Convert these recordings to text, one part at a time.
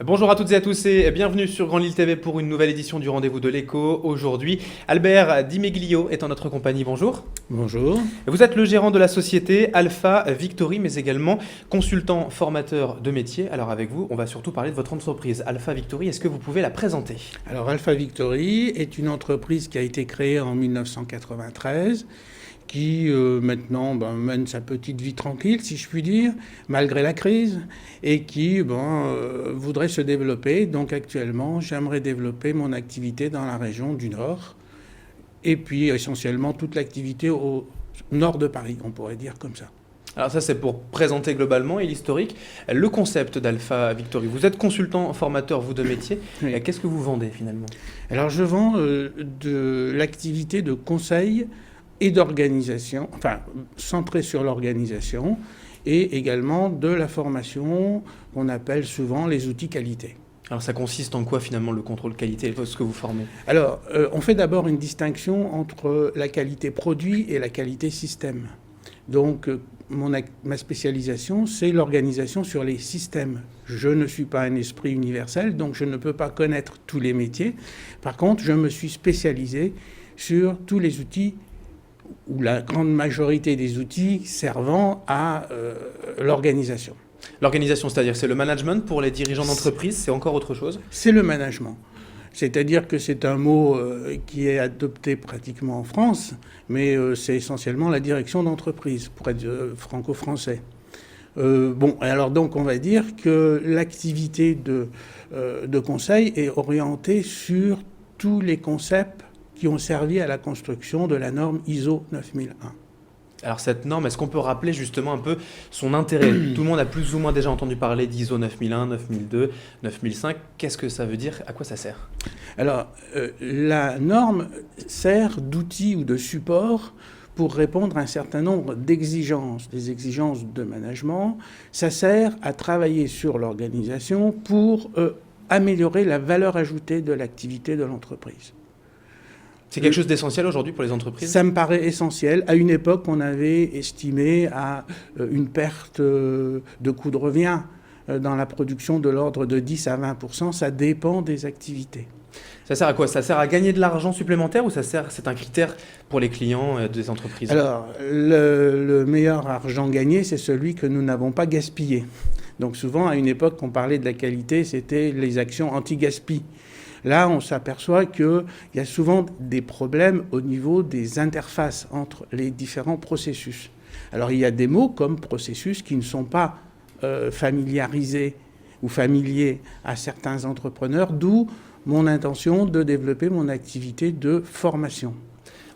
Bonjour à toutes et à tous et bienvenue sur Grand Lille TV pour une nouvelle édition du Rendez-vous de l'Écho. Aujourd'hui, Albert Di Meglio est en notre compagnie. Bonjour. Bonjour. Vous êtes le gérant de la société Alpha Victory, mais également consultant formateur de métier. Alors avec vous, on va surtout parler de votre entreprise Alpha Victory. Est-ce que vous pouvez la présenter? Alors Alpha Victory est une entreprise qui a été créée en 1993, qui maintenant mène sa petite vie tranquille, si je puis dire, malgré la crise, et qui voudrait se développer. Donc actuellement, j'aimerais développer mon activité dans la région du Nord, et puis essentiellement toute l'activité au nord de Paris, on pourrait dire comme ça. Alors ça, c'est pour présenter globalement et l'historique. Le concept d'Alpha Victory. Vous êtes consultant formateur, vous, de métier. Oui. Qu'est-ce que vous vendez finalement? Alors je vends de l'activité de conseil et d'organisation, enfin centrée sur l'organisation, et également de la formation qu'on appelle souvent les outils qualité. Alors ça consiste en quoi finalement le contrôle qualité, ce que vous formez? Alors on fait d'abord une distinction entre la qualité produit et la qualité système. Donc ma spécialisation, c'est l'organisation sur les systèmes. Je ne suis pas un esprit universel, donc je ne peux pas connaître tous les métiers. Par contre, je me suis spécialisé sur tous les outils ou la grande majorité des outils servant à l'organisation. L'organisation, c'est-à-dire c'est le management pour les dirigeants d'entreprise, c'est encore autre chose? C'est le management. C'est-à-dire que c'est un mot qui est adopté pratiquement en France, mais c'est essentiellement la direction d'entreprise, pour être franco-français. Alors donc on va dire que l'activité de conseil est orientée sur tous les concepts qui ont servi à la construction de la norme ISO 9001. Alors cette norme, est-ce qu'on peut rappeler justement un peu son intérêt? Tout le monde a plus ou moins déjà entendu parler d'ISO 9001, 9002, 9005. Qu'est-ce que ça veut dire? À quoi ça sert? Alors, la norme sert d'outil ou de support pour répondre à un certain nombre d'exigences, des exigences de management. Ça sert à travailler sur l'organisation pour améliorer la valeur ajoutée de l'activité de l'entreprise. C'est quelque chose d'essentiel aujourd'hui pour les entreprises? Ça me paraît essentiel. À une époque, on avait estimé à une perte de coût de revient dans la production de l'ordre de 10 à 20%. Ça dépend des activités. Ça sert à quoi? Ça sert à gagner de l'argent supplémentaire ou c'est un critère pour les clients des entreprises? Alors, le meilleur argent gagné, c'est celui que nous n'avons pas gaspillé. Donc souvent, à une époque, on parlait de la qualité, c'était les actions anti-gaspi. Là, on s'aperçoit qu'il y a souvent des problèmes au niveau des interfaces entre les différents processus. Alors, il y a des mots comme processus qui ne sont pas familiarisés ou familiers à certains entrepreneurs, d'où mon intention de développer mon activité de formation.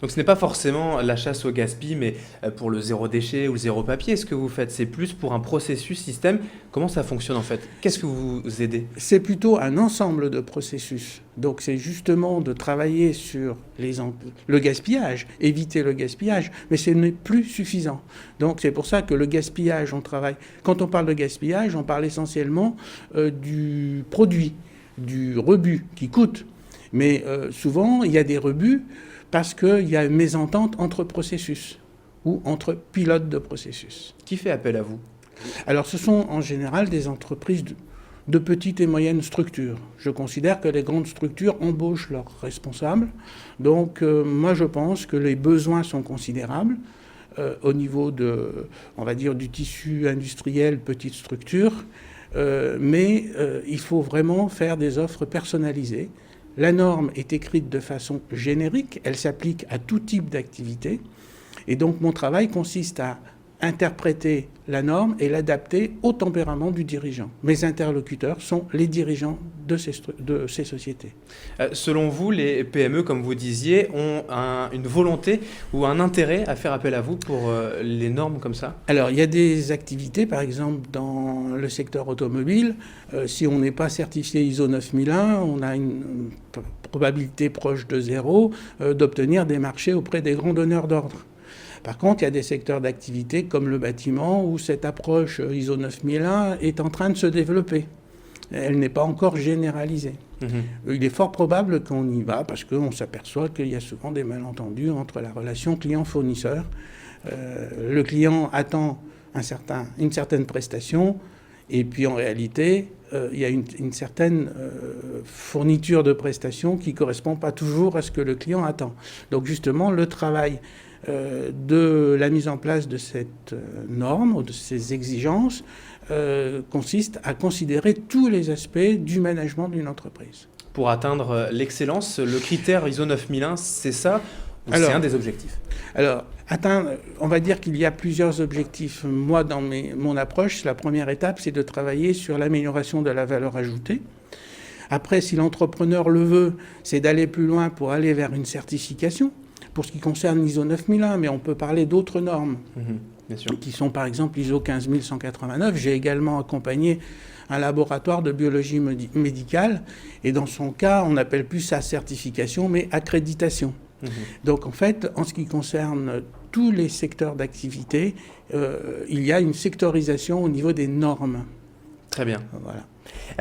Donc ce n'est pas forcément la chasse au gaspillage, mais pour le zéro déchet ou le zéro papier, ce que vous faites, c'est plus pour un processus, système. Comment ça fonctionne en fait? Qu'est-ce que vous aidez? C'est plutôt un ensemble de processus. Donc c'est justement de travailler sur le gaspillage, éviter le gaspillage, mais ce n'est plus suffisant. Donc c'est pour ça que le gaspillage, on travaille. Quand on parle de gaspillage, on parle essentiellement du produit, du rebut qui coûte. Mais souvent, il y a des rebuts parce qu'il y a une mésentente entre processus ou entre pilotes de processus. Qui fait appel à vous? Alors ce sont en général des entreprises de petites et moyennes structures. Je considère que les grandes structures embauchent leurs responsables. Donc moi je pense que les besoins sont considérables au niveau du tissu industriel, petite structure. Mais il faut vraiment faire des offres personnalisées. La norme est écrite de façon générique, elle s'applique à tout type d'activité. Et donc mon travail consiste à interpréter la norme et l'adapter au tempérament du dirigeant. Mes interlocuteurs sont les dirigeants de ces sociétés. Selon vous, les PME, comme vous disiez, ont une volonté ou un intérêt à faire appel à vous pour les normes comme ça? Alors, il y a des activités, par exemple, dans le secteur automobile. Si on n'est pas certifié ISO 9001, on a une probabilité proche de zéro d'obtenir des marchés auprès des grands donneurs d'ordre. Par contre, il y a des secteurs d'activité comme le bâtiment où cette approche ISO 9001 est en train de se développer. Elle n'est pas encore généralisée. Il est fort probable qu'on y va parce qu'on s'aperçoit qu'il y a souvent des malentendus entre la relation client-fournisseur. Le client attend une certaine prestation Et puis en réalité, il y a une certaine fourniture de prestations qui ne correspond pas toujours à ce que le client attend. Donc justement, le travail de la mise en place de cette norme ou de ces exigences consiste à considérer tous les aspects du management d'une entreprise. Pour atteindre l'excellence, le critère ISO 9001, c'est ça ou c'est un des objectifs? Alors, on va dire qu'il y a plusieurs objectifs. Moi, dans mon approche, la première étape, c'est de travailler sur l'amélioration de la valeur ajoutée. Après, si l'entrepreneur le veut, c'est d'aller plus loin pour aller vers une certification. Pour ce qui concerne l'ISO 9001, mais on peut parler d'autres normes, bien sûr, qui sont par exemple l'ISO 15189. J'ai également accompagné un laboratoire de biologie médicale, et dans son cas, on n'appelle plus ça certification, mais accréditation. Donc en fait, en ce qui concerne tous les secteurs d'activité, il y a une sectorisation au niveau des normes. Très bien. Voilà.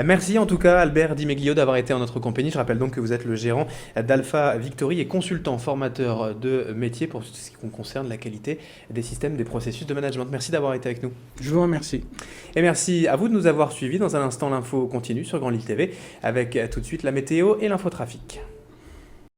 Merci en tout cas Albert Di Meglio d'avoir été en notre compagnie. Je rappelle donc que vous êtes le gérant d'Alpha Victory et consultant formateur de métier pour ce qui concerne la qualité des systèmes, des processus de management. Merci d'avoir été avec nous. Je vous remercie. Et merci à vous de nous avoir suivis. Dans un instant, l'info continue sur Grand Lille TV avec tout de suite la météo et l'infotrafic.